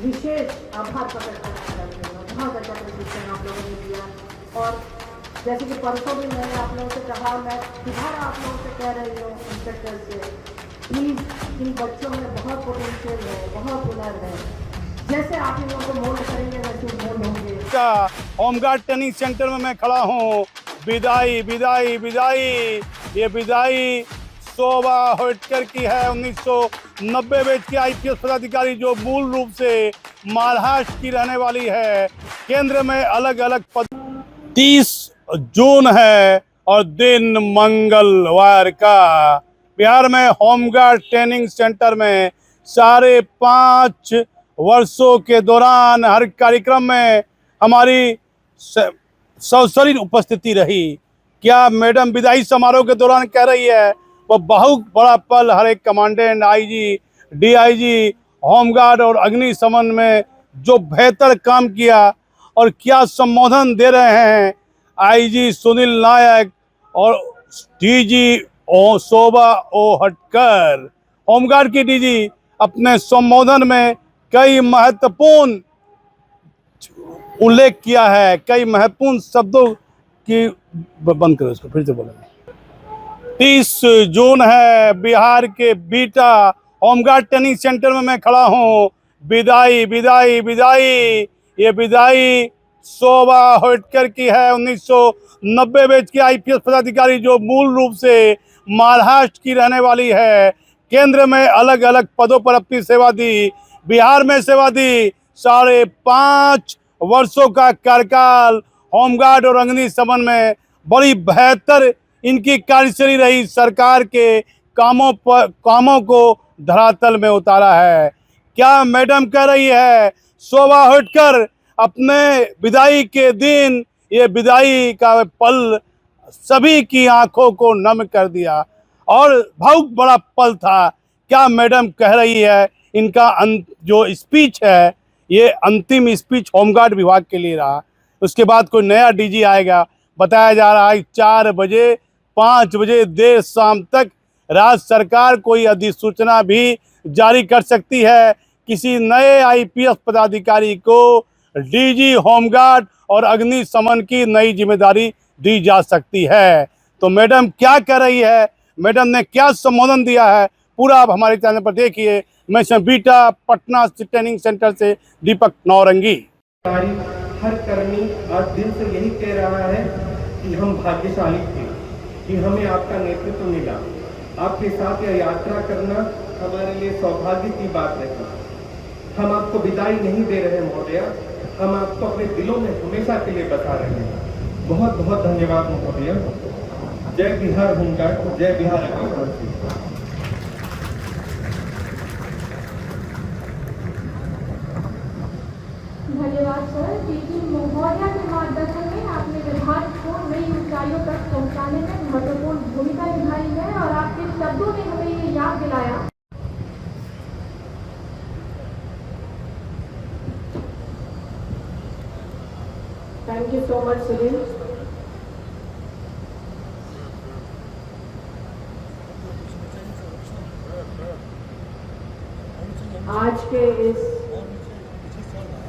विशेष आभार प्रकट करना चाहती हूँ। बहुत अच्छा प्रशिक्षण आप लोगों ने दिया और जैसे कि परसों भी मैंने आप लोगों से कहा, मैं दोबारा आप लोगों से कह रही हूँ इंस्ट्रक्टर से, प्लीज़ इन बच्चों में बहुत पोटेंशियल है, बहुत हुनर है। जैसे आप इन लोगों को मोल्ड करेंगे वैसे मोल्ड होंगे। होमगार्ड ट्रेनिंग सेंटर में मैं खड़ा हूँ। विदाई विदाई विदाई, ये विदाई शोभा होटकर की है। 1990 बैच की IPS पदाधिकारी जो मूल रूप से महाराष्ट्र की रहने वाली है। केंद्र में अलग अलग पद। 30 जून है और दिन मंगलवार का। बिहार में होमगार्ड ट्रेनिंग सेंटर में 5.5 वर्षों के दौरान हर कार्यक्रम में हमारी सशरीर उपस्थिति रही। क्या मैडम विदाई समारोह के दौरान कह रही है, वह बहुत बड़ा पल हर एक कमांडेंट, IG, DIG, होमगार्ड और अग्निशमन में जो बेहतर काम किया और क्या संबोधन दे रहे हैं IG सुनील नायक और DG शोभा हटकर। होमगार्ड की DG अपने संबोधन में कई महत्वपूर्ण उल्लेख किया है, कई महत्वपूर्ण शब्दों की। बंद करो इसको, फिर से बोलेंगे। 30 जून है, बिहार के बीटा होमगार्ड ट्रेनिंग सेंटर में मैं खड़ा हूँ। विदाई विदाई विदाई, ये विदाई शोभा होटकर की है। 1990 बैच की IPS पदाधिकारी जो मूल रूप से महाराष्ट्र की रहने वाली है। केंद्र में अलग अलग पदों पर अपनी सेवा दी, बिहार में सेवा दी। 5.5 वर्षों का कार्यकाल होमगार्ड और अग्निशमन में बड़ी बेहतर इनकी कार्यशैली रही। सरकार के कामों को धरातल में उतारा है। क्या मैडम कह रही है, शोभा होटकर अपने विदाई के दिन, ये विदाई का पल सभी की आंखों को नम कर दिया और बहुत बड़ा पल था। क्या मैडम कह रही है, इनका जो स्पीच है, ये अंतिम स्पीच होमगार्ड विभाग के लिए रहा। उसके बाद कोई नया DG आएगा। बताया जा रहा है 4 बजे 5 बजे देर शाम तक राज्य सरकार कोई अधिसूचना भी जारी कर सकती है। किसी नए IPS पदाधिकारी को DG होमगार्ड और अग्निशमन की नई जिम्मेदारी दी जा सकती है। तो मैडम क्या कह रही है, मैडम ने क्या संबोधन दिया है, पूरा आप हमारे चैनल पर देखिए। मैं बीटा पटना ट्रेनिंग सेंटर से दीपक नौरंगी। हर कर्मी आज दिल से यही कह रहा है कि हम भाग्यशाली थे कि हमें आपका नेतृत्व मिला। आपके साथ यह यात्रा करना हमारे लिए सौभाग्य की बात रही। हम आपको विदाई नहीं दे रहे महोदया, हम आपको अपने दिलों में हमेशा के लिए बता रहे हैं। बहुत बहुत धन्यवाद महोदया। जय बिहार होमगार्ड, जय बिहार अग्निशमन। धन्यवाद सर। DG महोदया के मार्गदर्शन में आपने विभाग को नई ऊंचाइयों तक पहुंचाने में महत्वपूर्ण भूमिका निभाई है और आपके शब्दों ने हमें ये याद दिलाया। Thank you so much Sunil. आज के इस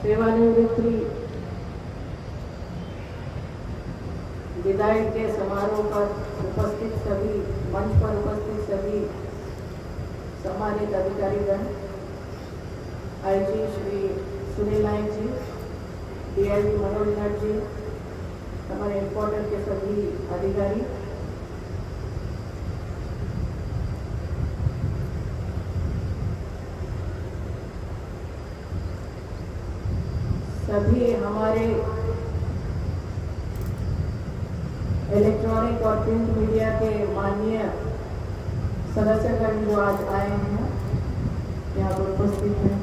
सेवानिवृत्ति विदाई के समारोह पर उपस्थित सभी, मंच पर उपस्थित सभी सम्मानित अधिकारीगण, IG श्री सुनील नायक जी, DIG मनोज नाथ जी, हमारे इम्पोर्टेंट के सभी अधिकारी, सभी हमारे इलेक्ट्रॉनिक और प्रिंट मीडिया के माननीय सदस्यगण जो आज आए हैं, यहाँ पर उपस्थित हैं,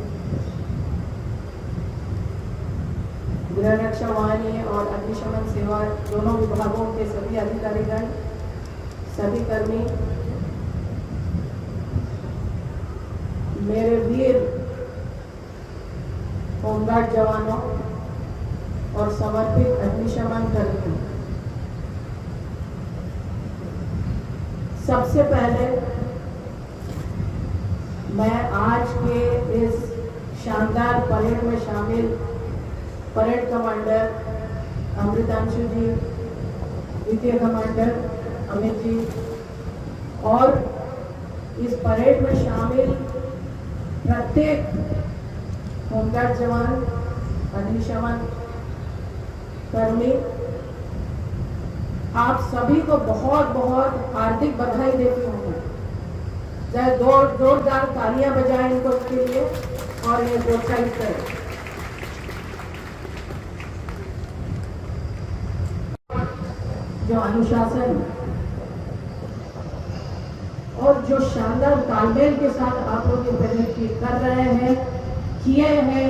गृह रक्षा वाहिनी और अग्निशमन सेवा दोनों विभागों के सभी अधिकारीगण, सभी कर्मी, मेरे वीर होमगार्ड जवानों और समर्पित अग्निशमन कर्मियों, सबसे पहले मैं आज के इस शानदार परेड में शामिल परेड कमांडर अमृतांशु जी, द्वितीय कमांडर अमित जी और इस परेड में शामिल प्रत्येक होमगार्ड जवान, अग्निशमन कर्मी, आप सभी को बहुत बहुत हार्दिक बधाई देती हूँ। जय जोरदार तालियां बजाएं इनको के लिए और ये प्रोत्साहित करें। जो अनुशासन और जो शानदार तालमेल के साथ आप लोग ये परेड कर रहे हैं, किए हैं।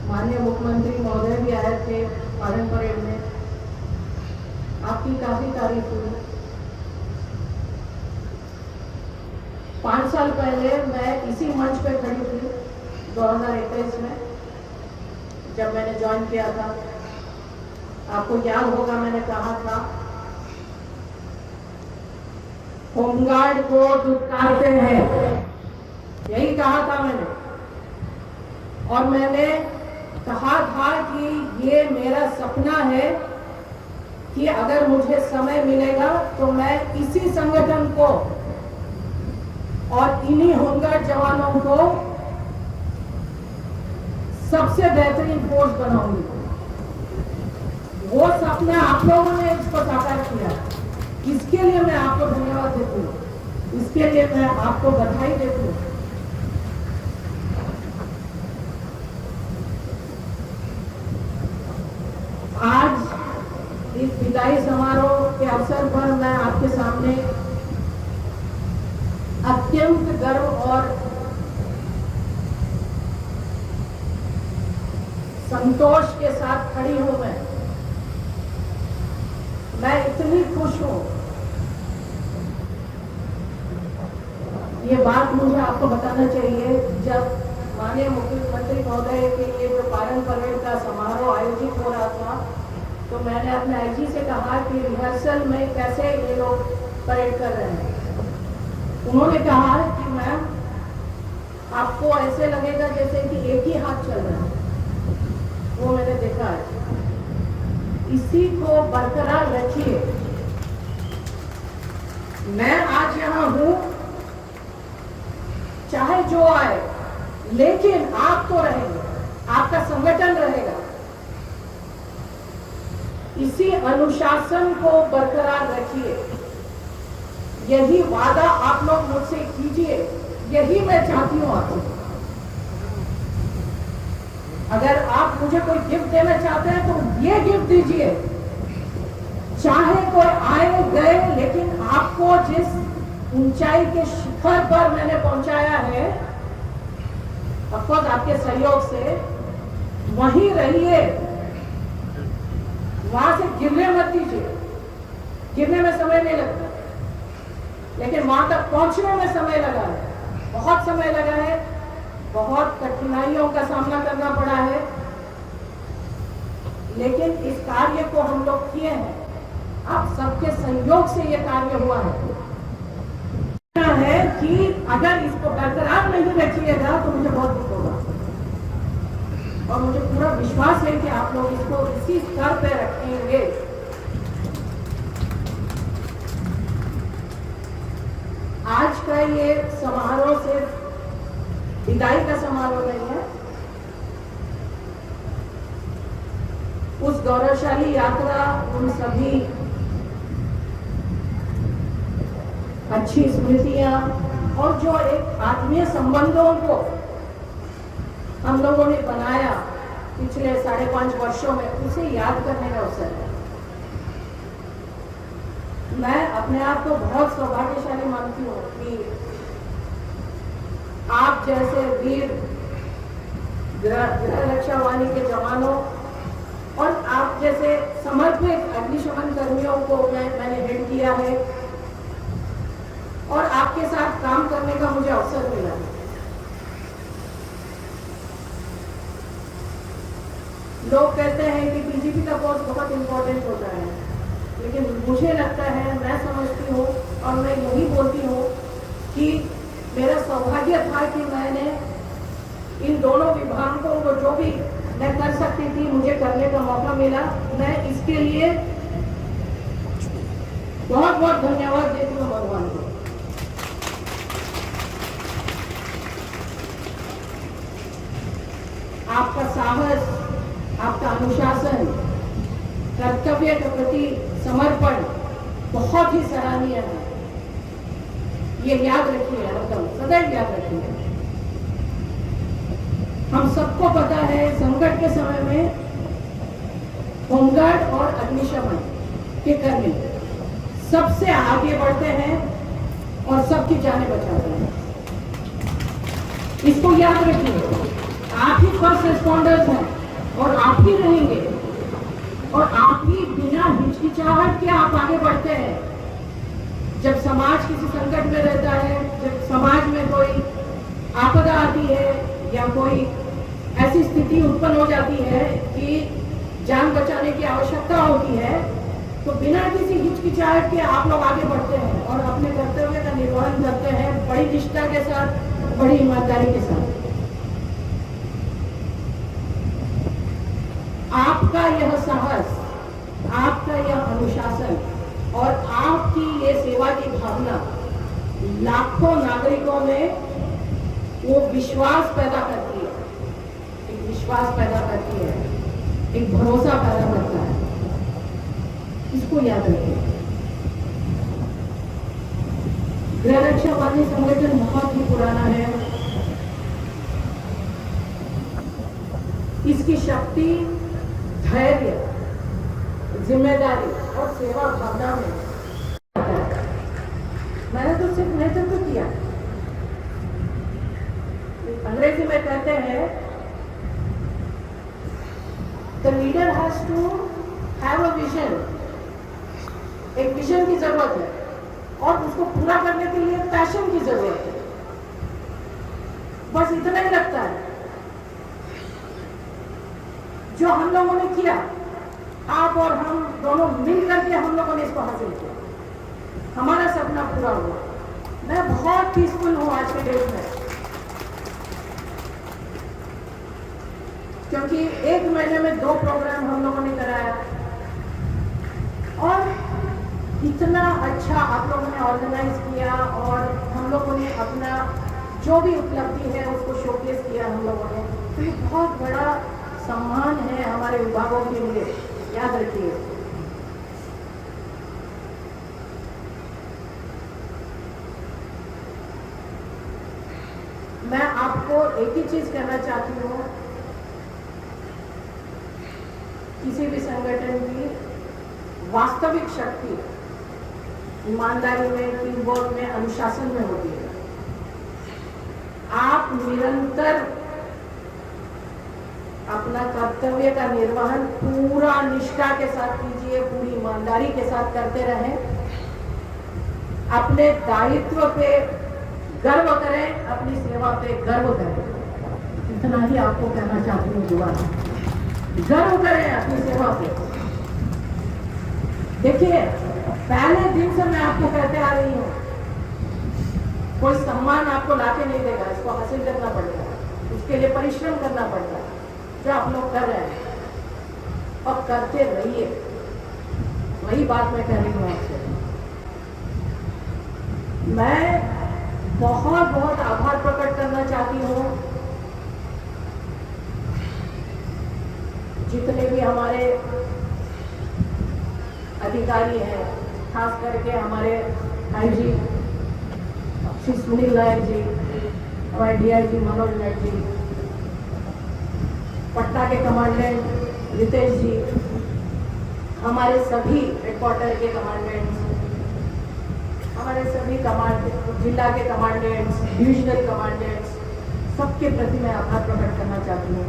माननीय मुख्यमंत्री महोदय भी आए थे पालन परेड में, आपकी काफी तारीफ हुई। 5 साल पहले मैं इसी मंच पे खड़ी थी 2021 में, जब मैंने ज्वाइन किया था। आपको याद होगा मैंने कहा था होमगार्ड को दुत्कारते हैं, यही कहा था मैंने। और मैंने कहा था कि ये मेरा सपना है कि अगर मुझे समय मिलेगा तो मैं इसी संगठन को और इन्हीं होमगार्ड जवानों को सबसे बेहतरीन फोर्स बनाऊंगी। वो सपना आप लोगों ने इसको साकार किया, इसके लिए मैं आपको धन्यवाद देती हूँ, इसके लिए मैं आपको बधाई देती हूँ। आज इस विदाई समारोह के अवसर पर मैं आपके सामने अत्यंत गर्व और संतोष के साथ खड़ी हूं। मैं इतनी खुश हूं, ये बात मुझे आपको बताना चाहिए। जब माननीय मुख्यमंत्री महोदय के लिए जो पालन परेड का समारोह आयोजित हो रहा था, तो मैंने अपने आईजी से कहा कि रिहर्सल में कैसे ये लोग परेड कर रहे हैं। उन्होंने कहा कि मैम आपको ऐसे लगेगा जैसे कि एक ही हाथ चल रहा है। वो मैंने देखा है, इसी को बरकरार रखिए। मैं आज यहां हूं, चाहे जो आए, लेकिन आप तो रहेंगे, आपका संगठन रहेगा। इसी अनुशासन को बरकरार रखिए, यही वादा आप लोग मुझसे कीजिए, यही मैं चाहती हूं आपसे। अगर आप मुझे कोई गिफ्ट देना चाहते हैं तो ये गिफ्ट दीजिए, चाहे कोई आए गए, लेकिन आपको जिस ऊंचाई के शिखर पर मैंने पहुंचाया है, अफकोर्स आपके सहयोग से, वहीं रहिए, वहां से गिरने मत दीजिए। गिरने में समय नहीं लगता, लेकिन वहां तक पहुंचने में समय लगा है, बहुत समय लगा है, बहुत कठिनाइयों का सामना करना पड़ा है, लेकिन इस कार्य को हम लोग किए हैं। आप सबके सहयोग से ये कार्य हुआ है कि अगर इसको बरकरार नहीं रखिएगा तो मुझे बहुत दुख होगा, और मुझे पूरा विश्वास है कि आप लोग इसको इसी स्तर पे रखेंगे। आज का ये समारोह सिर्फ विदाई का समारोह नहीं है, उस गौरवशाली यात्रा, उन सभी अच्छी स्मृतियां और जो एक आत्मीय संबंधों को हम लोगों ने बनाया पिछले 5.5 वर्षों में, उसे याद करने का अवसर है। मैं अपने आप को बहुत सौभाग्यशाली मानती हूँ कि आप जैसे वीर गृह रक्षा वाहिनी के जवानों और आप जैसे समर्पित अग्निशमन कर्मियों को मैंने हेड किया है, और आपके साथ काम करने का मुझे अवसर मिला है। लोग कहते हैं कि पीजीपी का पोस्ट बहुत इंपॉर्टेंट होता है, लेकिन मुझे लगता है, मैं समझती हूँ और मैं यही बोलती हूँ कि मेरा सौभाग्य था कि मैंने इन दोनों विभागों को जो भी मैं कर सकती थी, मुझे करने का मौका मिला। मैं इसके लिए बहुत बहुत धन्यवाद देती हूँ भगवान को। आपका साहस, आपका अनुशासन, कर्तव्य के प्रति समर्पण बहुत ही सराहनीय है। ये याद रखिए, एकदम सदैव याद रखिए। हम सबको पता है संकट के समय में होमगार्ड और अग्निशमन के कर्मी सबसे आगे बढ़ते हैं और सबकी जानें बचाते हैं। इसको याद रखिए। आप ही फर्स्ट रिस्पॉन्डर्स हैं और आप ही रहेंगे और आप ही बिना हिचकिचाहट के आप आगे बढ़ते हैं। जब समाज किसी संकट में रहता है, जब समाज में कोई आपदा आती है या कोई ऐसी स्थिति उत्पन्न हो जाती है कि जान बचाने की आवश्यकता होती है, तो बिना किसी हिचकिचाहट के आप लोग आगे बढ़ते हैं और अपने कर्तव्य का निर्वहन करते हैं बड़ी निष्ठा के साथ, बड़ी ईमानदारी के साथ। आपका यह साहस, आपका यह अनुशासन और आपकी ये सेवा की भावना लाखों नागरिकों में वो विश्वास पैदा करती है, एक विश्वास पैदा करती है, एक भरोसा पैदा करता है। इसको याद रखिए। गृह रक्षा वाहिनी संगठन बहुत ही पुराना है। इसकी शक्ति, धैर्य, जिम्मेदारी और सेवा भावना में मैंने तो सिर्फ नेतृत्व किया। अंग्रेजी में कहते हैं the leader has to have a vision. एक विजन की जरूरत है और उसको पूरा करने के लिए पैशन की जरूरत है। बस इतना ही लगता है। जो हम लोगों ने किया, आप और हम दोनों मिल करके हम लोगों ने इसको हासिल किया। हमारा सपना पूरा हुआ। मैं बहुत पीसफुल हूं आज के डेट में, क्योंकि 1 महीने में 2 प्रोग्राम हम लोगों ने कराया और इतना अच्छा आप लोगों ने ऑर्गेनाइज किया और हम लोगों ने अपना जो भी उपलब्धि है उसको शोकेस किया हम लोगों ने। तो ये बहुत बड़ा सम्मान है हमारे विभागों के लिए, याद रखिए। मैं आपको एक ही चीज कहना चाहती हूँ, किसी भी संगठन की वास्तविक शक्ति ईमानदारी में, टीम वर्क में, अनुशासन में होती है। आप निरंतर अपना कर्तव्य का निर्वहन पूरा निष्ठा के साथ कीजिए, पूरी ईमानदारी के साथ करते रहें। अपने दायित्व पे गर्व करें, अपनी सेवा पे गर्व करें। इतना ही आपको कहना चाहती हूँ युवा, गर्व करें अपनी सेवा पे। देखिए, पहले दिन से मैं आपको कहते आ रही हूँ, कोई सम्मान आपको लाके नहीं देगा, इसको हासिल करना पड़ेगा, उसके लिए परिश्रम करना पड़ता है, जो आप लोग कर रहे हैं और करते रहिए। वही बात मैं कह रही हूँ आपसे। मैं बहुत बहुत आभार प्रकट करना चाहती हूँ जितने भी हमारे अधिकारी हैं, खास करके हमारे आईजी श्री सुनील नायक जी, हमारे डीआईजी मनोज नायक जी, पटना के कमांडेंट रितेश जी, हमारे सभी हेडक्वार्टर के कमांडेंट्स, हमारे सभी जिला के कमांडेंट्स, डिविजनल कमांडेंट्स, सबके प्रति मैं आभार प्रकट करना चाहती हूँ।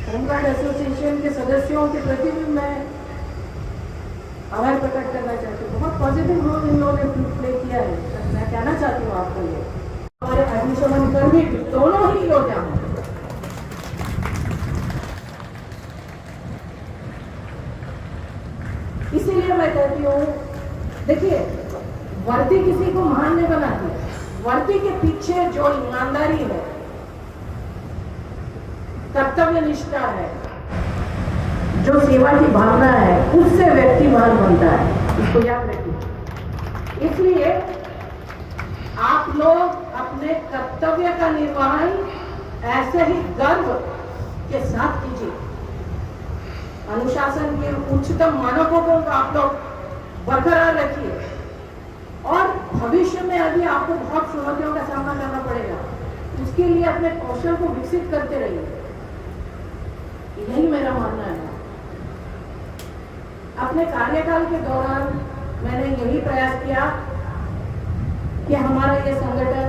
होमगार्ड एसोसिएशन के सदस्यों के प्रति भी मैं आभार प्रकट करना चाहती हूँ। बहुत पॉजिटिव रोल इन लोगों ने प्ले किया है। मैं कहना चाहती हूँ आपको, ये हमारे अग्निशमन कर्मी दोनों ही योद्धा हैं। इसीलिए मैं कहती हूँ, देखिए, वर्दी किसी को महान नहीं बनाती, वर्दी के पीछे जो ईमानदारी है, कर्तव्य निष्ठा है, जो सेवा की भावना है, उससे व्यक्ति महान बनता है। इसको याद रखिए। इसलिए आप लोग अपने कर्तव्य का निर्वहन ऐसे ही गर्व के साथ कीजिए। अनुशासन के उच्चतम मानकों को आप लोग बरकरार रखिए और भविष्य में अभी आपको बहुत चुनौतियों का सामना करना पड़ेगा, उसके लिए अपने कौशल को विकसित करते रहिए। यही मेरा मानना है। अपने कार्यकाल के दौरान मैंने यही प्रयास किया कि हमारा ये संगठन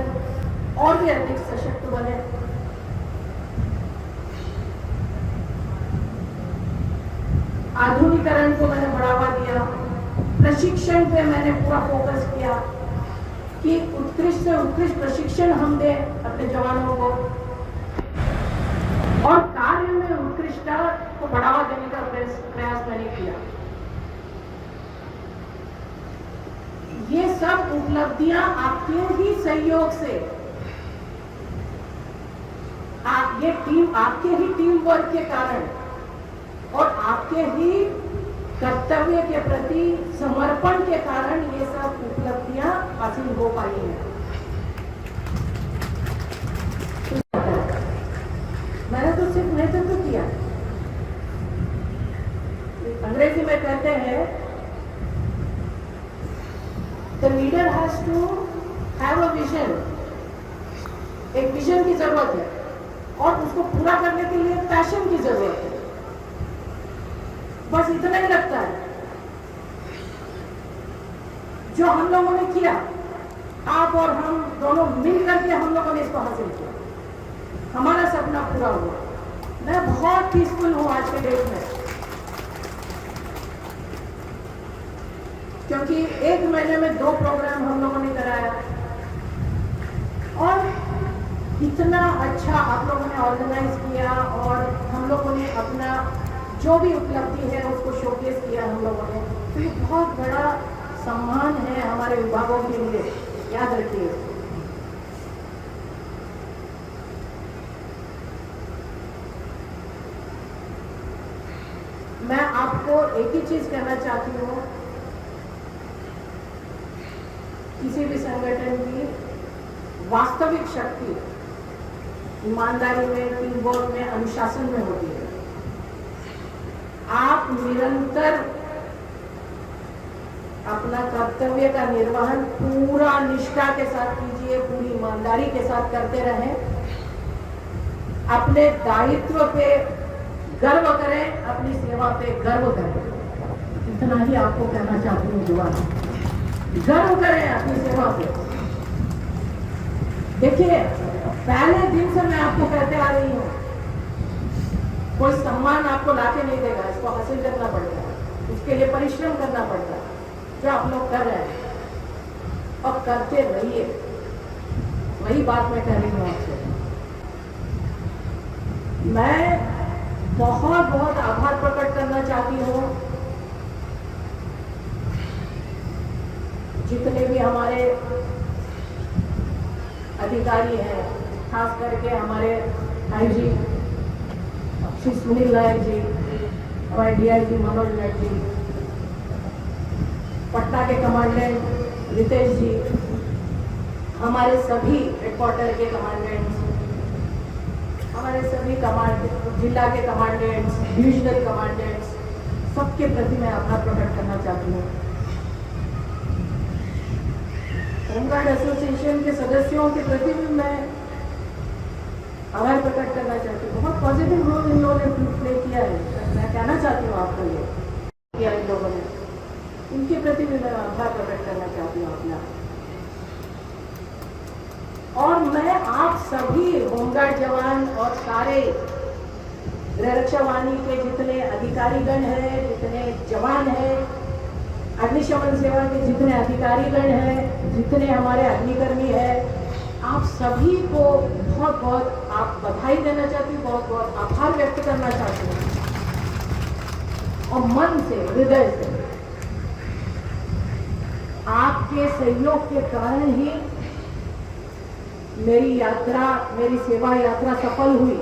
और भी अधिक सशक्त बने। आधुनिकीकरण को मैंने बढ़ावा दिया, प्रशिक्षण पे मैंने पूरा फोकस किया कि उत्कृष्ट से उत्कृष्ट प्रशिक्षण हम दें अपने जवानों को, और कार्य में उत्कृष्टता को बढ़ावा देने का प्रयास मैंने किया। ये सब उपलब्धियां आपके ही सहयोग से, ये टीम, आपके ही टीम वर्क के कारण और आपके ही कर्तव्य के प्रति समर्पण के कारण ये सब उपलब्धियां हासिल हो पाई हैं। मैंने तो सिर्फ नेतृत्व किया। अंग्रेजी में कहते हैं the leader has to have a vision. एक विजन की जरूरत है और उसको पूरा करने के लिए पैशन की जरूरत है। बस इतना ही लगता है। जो हम लोगों ने किया, आप और हम दोनों मिल करके हम लोगों ने इसको हासिल किया, हमारा सपना पूरा हुआ। मैं बहुत पीसफुल हूं आज के डेट में, क्योंकि 1 महीने में 2 प्रोग्राम हम लोगों ने कराया और इतना अच्छा आप लोगों ने ऑर्गेनाइज किया और हम लोगों ने अपना जो भी उपलब्धि है उसको शोकेस किया हम लोगों ने। तो ये बहुत बड़ा सम्मान है हमारे विभागों के लिए, याद रखिए। मैं आपको एक ही चीज कहना चाहती हूँ, किसी भी संगठन की वास्तविक शक्ति ईमानदारी में, टीम वर्क में, अनुशासन में होती है। आप निरंतर अपना कर्तव्य का निर्वहन पूरा निष्ठा के साथ कीजिए, पूरी ईमानदारी के साथ करते रहें। अपने दायित्व पे गर्व करें, अपनी सेवा पे गर्व करें। इतना ही आपको कहना चाहती हूँ जवान, गर्व करें अपनी सेवा पे। देखिए, पहले दिन से मैं आपको कहते आ रही हूँ, कोई सम्मान आपको लाके नहीं देगा, इसको हासिल करना पड़ेगा, उसके लिए परिश्रम करना पड़ता है, जो आप लोग कर रहे हैं और करते रहिए। वही बात मैं कह रही हूँ आपसे। मैं बहुत बहुत आभार प्रकट करना चाहती हूँ जितने भी हमारे अधिकारी हैं, खास करके हमारे आईजी श्री सुनील नायक जी, हमारे डीआईजी मनोज नायक जी, पटना के कमांडेंट रितेश जी, हमारे सभी हेडक्वार्टर के कमांडेंट्स, हमारे सभी जिला के कमांडेंट्स, डिविजनल कमांडेंट्स, सबके प्रति मैं आभार प्रकट करना चाहती हूँ। होमगार्ड एसोसिएशन के सदस्यों के प्रति भी मैं आभार प्रकट करना चाहती हूँ। बहुत पॉजिटिव रोल इन लोगों ने प्ले किया है, मैं कहना चाहती हूँ आपको ये किया इन लोगों ने, उनके प्रति भी मैं आभार प्रकट करना चाहती हूँ अपना। और मैं आप सभी होमगार्ड जवान और सारे गृहरक्षा वाहिनी के जितने अधिकारीगण हैं, जितने जवान हैं, अग्निशमन सेवा के जितने अधिकारीगण हैं, जितने हमारे अग्निकर्मी हैं, आप सभी को बहुत बहुत आप बधाई देना चाहती हूँ, बहुत बहुत आभार व्यक्त करना चाहती हूँ और मन से, हृदय से। आपके सहयोग के कारण ही मेरी यात्रा, मेरी सेवा यात्रा सफल हुई,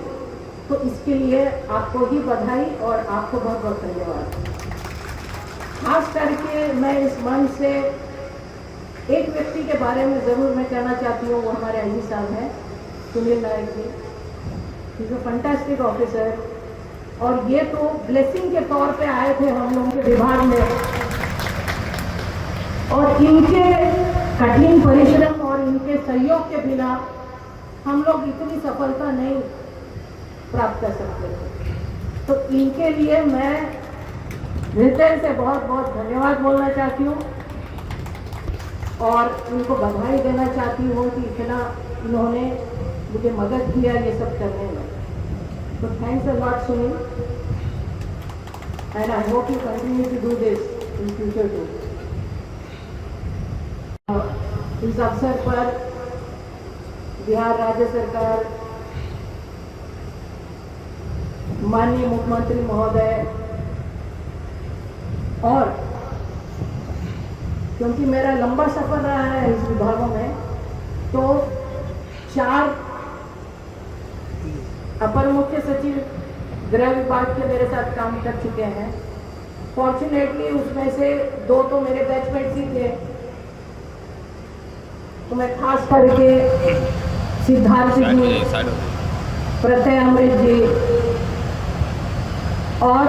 तो इसके लिए आपको ही बधाई और आपको बहुत बहुत धन्यवाद। खास करके मैं इस मंच से एक व्यक्ति के बारे में ज़रूर मैं कहना चाहती हूँ, वो हमारे आईजी साहब हैं, सुनील नायक जी। इज अ फैंटास्टिक ऑफिसर, और ये तो ब्लेसिंग के तौर पे आए थे हम लोगों के विभाग में, और इनके कठिन परिश्रम और इनके सहयोग के बिना हम लोग इतनी सफलता नहीं प्राप्त कर सकते थे। तो इनके लिए मैं हृदय से बहुत बहुत धन्यवाद बोलना चाहती हूँ और इनको बधाई देना चाहती हूँ कि इतना इन्होंने मुझे मदद किया ये सब करने में। तो thanks a lot Sunil, and I hope you continue to do this in future too. इस अवसर पर बिहार राज्य सरकार, माननीय मुख्यमंत्री महोदय, और क्योंकि मेरा लंबा सफर रहा है इस विभागों में, तो 4 अपर मुख्य सचिव गृह विभाग के मेरे साथ काम कर चुके हैं। फॉर्चुनेटली उसमें से 2 तो मेरे बैचमेट्स ही थे, तो मैं खास करके सिद्धार्थ जी, प्रत्यय अमृत जी और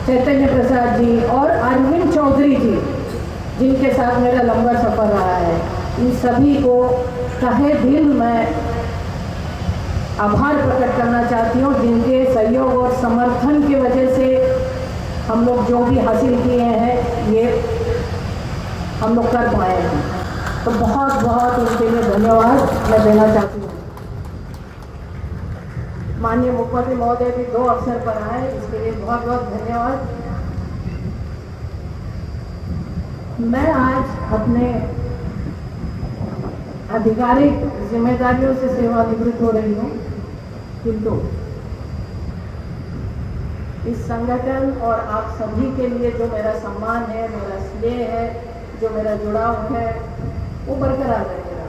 चैतन्य प्रसाद जी और अरविंद चौधरी जी, जिनके साथ मेरा लंबा सफर रहा है, इन सभी को तहे दिल मैं आभार प्रकट करना चाहती हूँ, जिनके सहयोग और समर्थन की वजह से हम लोग जो भी हासिल किए हैं ये हम लोग कर पाए हैं। तो बहुत बहुत उनके लिए धन्यवाद मैं देना चाहती हूँ। माननीय मुख्यमंत्री महोदय भी 2 अवसर पर आए, इसके लिए बहुत बहुत धन्यवाद। मैं आज अपने आधिकारिक जिम्मेदारियों से सेवानिवृत्त हो रही हूँ, किंतु इस संगठन और आप सभी के लिए जो मेरा सम्मान है, मेरा स्नेह है, जो मेरा जुड़ाव है, वो बरकरार रहेगा।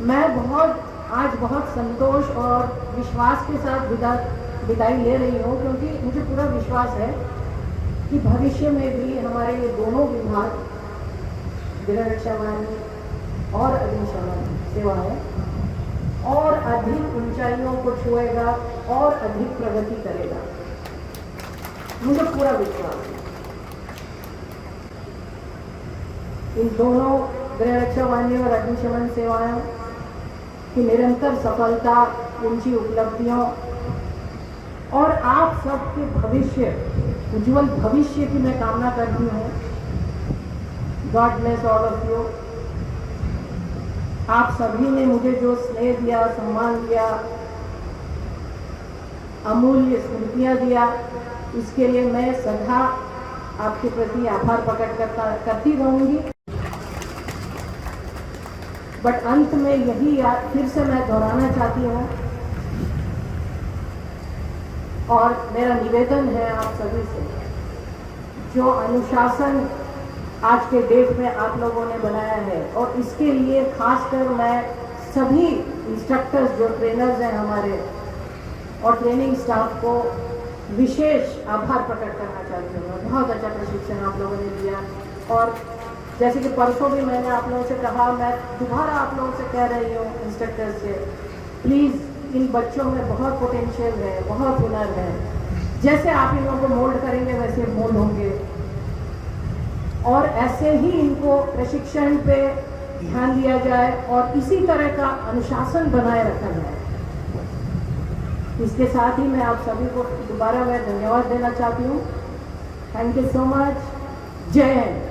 मैं आज बहुत संतोष और विश्वास के साथ विदाई ले रही हूँ, क्योंकि मुझे पूरा विश्वास है कि भविष्य में भी हमारे ये दोनों विभाग, गृह रक्षा वाहिनी और अग्निशमन सेवाएं, और अधिक ऊंचाइयों को छुएगा और अधिक प्रगति करेगा, मुझे पूरा विश्वास है। इन दोनों गृह रक्षा वाहिनी और अग्निशमन सेवाओं की निरंतर सफलता, ऊंची उपलब्धियों और आप सबके भविष्य, उज्जवल भविष्य की मैं कामना करती हूँ। God bless all of you. आप सभी ने मुझे जो स्नेह दिया, सम्मान दिया, अमूल्य स्मृतियाँ दिया, इसके लिए मैं सदा आपके प्रति आभार प्रकट करती रहूँगी। बट अंत में यही फिर से मैं दोहराना चाहती हूँ, और मेरा निवेदन है आप सभी से, जो अनुशासन आज के डेट में आप लोगों ने बनाया है, और इसके लिए खासकर मैं सभी इंस्ट्रक्टर्स जो ट्रेनर्स हैं हमारे और ट्रेनिंग स्टाफ को विशेष आभार प्रकट करना चाहती हूँ। बहुत अच्छा प्रशिक्षण आप लोगों ने दिया, और जैसे कि परसों भी मैंने आप लोगों से कहा, मैं दोबारा आप लोगों से कह रही हूँ इंस्ट्रक्टर से, प्लीज़ इन बच्चों में बहुत पोटेंशियल है, बहुत हुनर है। जैसे आप इन लोगों को मोल्ड करेंगे वैसे मोल्ड होंगे, और ऐसे ही इनको प्रशिक्षण पे ध्यान दिया जाए और इसी तरह का अनुशासन बनाए रखा जाए। इसके साथ ही मैं आप सभी को दोबारा मैं धन्यवाद देना चाहती हूँ। Thank you so much. जय हिंद।